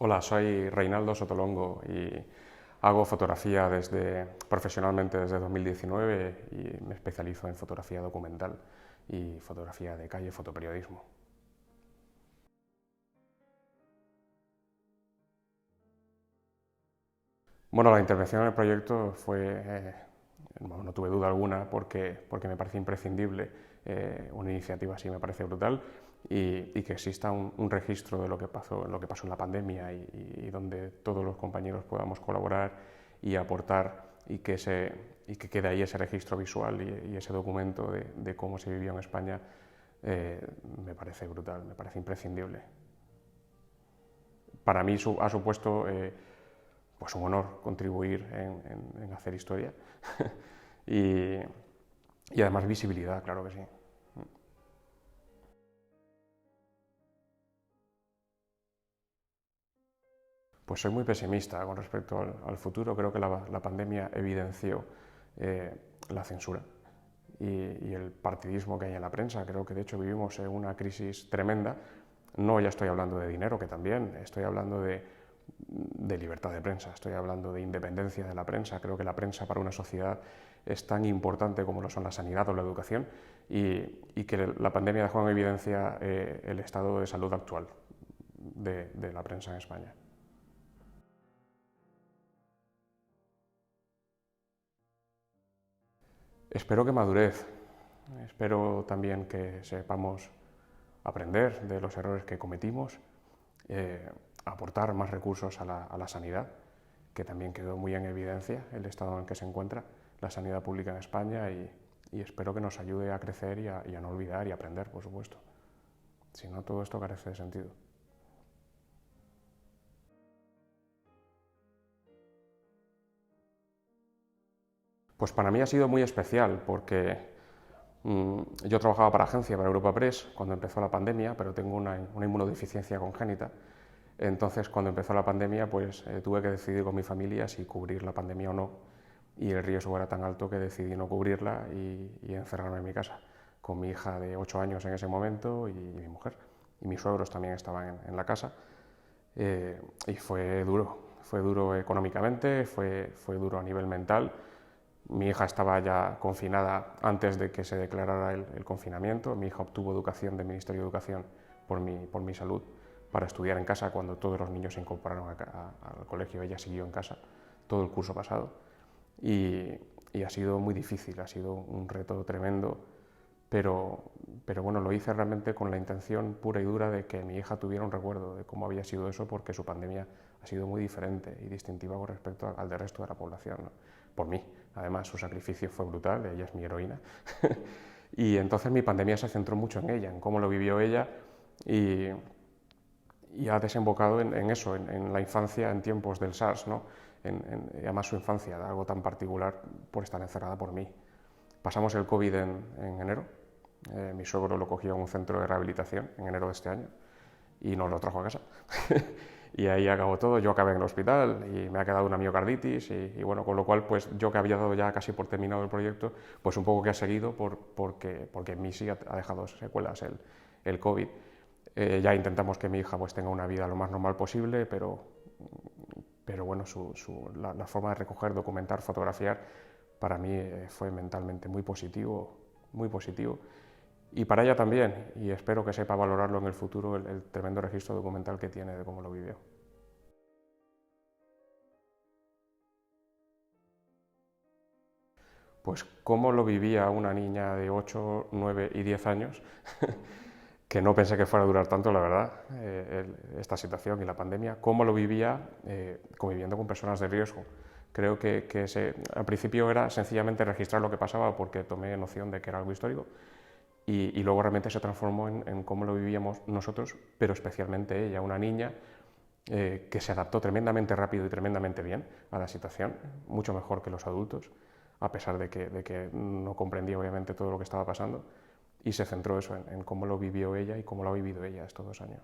Hola, soy Reinaldo Sotolongo y hago fotografía profesionalmente desde 2019 y me especializo en fotografía documental y fotografía de calle, fotoperiodismo. Bueno, la intervención en el proyecto no tuve duda alguna porque me parece imprescindible. Una iniciativa así me parece brutal y que exista un registro de lo que pasó en la pandemia y donde todos los compañeros podamos colaborar y aportar y que quede ahí ese registro visual y ese documento de cómo se vivió en España. Me parece brutal, me parece imprescindible. Para mí ha supuesto pues un honor contribuir en hacer historia y, y además visibilidad, claro que sí. Pues soy muy pesimista con respecto al futuro. Creo que la pandemia evidenció la censura y el partidismo que hay en la prensa. Creo que de hecho vivimos en una crisis tremenda. No ya estoy hablando de dinero, que también, estoy hablando de libertad de prensa, estoy hablando de independencia de la prensa. Creo que la prensa para una sociedad es tan importante como lo son la sanidad o la educación y que la pandemia dejó en evidencia el estado de salud actual de la prensa en España. Espero que madurez, espero también que sepamos aprender de los errores que cometimos, eh, aportar más recursos a la sanidad, que también quedó muy en evidencia el estado en el que se encuentra la sanidad pública en España y espero que nos ayude a crecer y a no olvidar y aprender, por supuesto. Si no, todo esto carece de sentido. Pues para mí ha sido muy especial porque yo trabajaba para agencia, para Europa Press, cuando empezó la pandemia, pero tengo una inmunodeficiencia congénita. Entonces, cuando empezó la pandemia, pues tuve que decidir con mi familia si cubrir la pandemia o no. Y el riesgo era tan alto que decidí no cubrirla y encerrarme en mi casa, con mi hija de 8 años en ese momento y mi mujer. Y mis suegros también estaban en la casa. Y fue duro económicamente, fue duro a nivel mental. Mi hija estaba ya confinada antes de que se declarara el confinamiento. Mi hija obtuvo educación del Ministerio de Educación por mi salud para estudiar en casa cuando todos los niños se incorporaron al colegio. Ella siguió en casa todo el curso pasado y, y ha sido muy difícil, ha sido un reto tremendo, pero, pero bueno, lo hice realmente con la intención pura y dura de que mi hija tuviera un recuerdo de cómo había sido eso, porque su pandemia ha sido muy diferente y distintiva con respecto al del resto de la población, ¿no? Por mí. Además, su sacrificio fue brutal, ella es mi heroína. Y entonces mi pandemia se centró mucho en ella, en cómo lo vivió ella y, y ha desembocado en eso, en la infancia en tiempos del SARS, ¿no? Además su infancia, algo tan particular por estar encerrada por mí. Pasamos el COVID en enero, mi suegro lo cogió en un centro de rehabilitación en enero de este año y nos lo trajo a casa. Y ahí acabó todo, yo acabé en el hospital y me ha quedado una miocarditis y bueno, con lo cual pues yo que había dado ya casi por terminado el proyecto, pues un poco que ha seguido porque en mí sí ha dejado secuelas el COVID. Ya intentamos que mi hija pues tenga una vida lo más normal posible, pero bueno, la forma de recoger, documentar, fotografiar, para mí fue mentalmente muy positivo, muy positivo. Y para ella también, y espero que sepa valorarlo en el futuro, el tremendo registro documental que tiene de cómo lo vivió. Pues cómo lo vivía una niña de 8, 9 y 10 años, que no pensé que fuera a durar tanto, la verdad, esta situación y la pandemia, cómo lo vivía conviviendo con personas de riesgo. Creo al principio era sencillamente registrar lo que pasaba porque tomé noción de que era algo histórico y luego realmente se transformó en cómo lo vivíamos nosotros, pero especialmente ella, una niña que se adaptó tremendamente rápido y tremendamente bien a la situación, mucho mejor que los adultos, a pesar de que no comprendía obviamente todo lo que estaba pasando, y se centró eso en cómo lo vivió ella y cómo lo ha vivido ella estos 2 años.